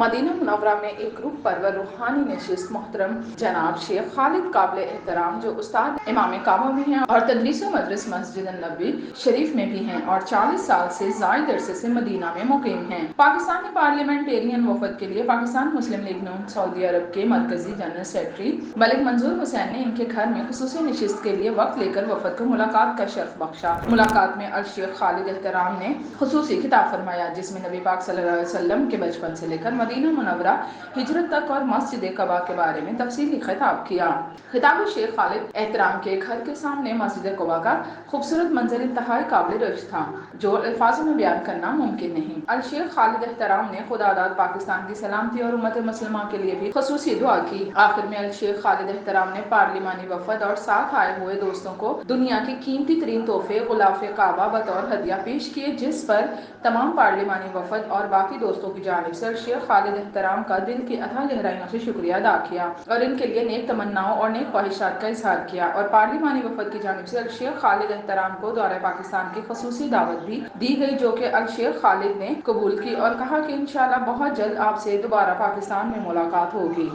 مدینہ منورہ میں ایک روح پرور روحانی نشست محترم جناب شیخ خالد قابل احترام جو استاد امام کعبہ بھی ہیں اور تدریس و مدرس مسجد النبوی شریف میں بھی ہیں اور 40 سال سے زائد عرصے سے مدینہ میں مقیم ہیں۔ پاکستانی پارلیمنٹیرین وفد کے لیے پاکستان مسلم لیگ نون سعودی عرب کے مرکزی جنرل سیکرٹری ملک منظور حسین نے ان کے گھر میں خصوصی نشست کے لیے وقت لے کر وفد کو ملاقات کا شرف بخشا۔ ملاقات میں الشیخ خالد احترام نے خصوصی خطاب فرمایا جس میں نبی پاک صلی اللہ علیہ وسلم کے بچپن سے لے کر مدینہ منورہ ہجرت تک اور مسجد قباء کے بارے میں تفصیلی خطاب کیا۔ خطاب شیخ خالد احترام کے گھر کے سامنے مسجد قباء کا خوبصورت منظر انتہائی قابل رشک تھا جو الفاظوں میں بیان کرنا ممکن نہیں۔ الشیخ خالد احترام نے خدا داد پاکستان کی سلامتی اور امت مسلمہ کے لیے بھی خصوصی دعا کی۔ آخر میں الشیخ خالد احترام نے پارلیمانی وفد اور ساتھ آئے ہوئے دوستوں کو دنیا کے قیمتی ترین تحفے غلاف کعبہ بطور ہدیہ پیش کیے جس پر تمام پارلیمانی وفد اور باقی دوستوں کی جانب سے الشیخ خالد احترام کا دل کی اتھا گہرائیوں سے شکریہ ادا کیا اور ان کے لیے نیک تمناؤں اور نیک خواہشات کا اظہار کیا اور پارلیمانی وفد کی جانب سے الشیخ خالد احترام کو دورہ پاکستان کی خصوصی دعوت بھی دی گئی جو کہ الشیخ خالد نے قبول کی اور کہا کہ انشاءاللہ بہت جلد آپ سے دوبارہ پاکستان میں ملاقات ہوگی۔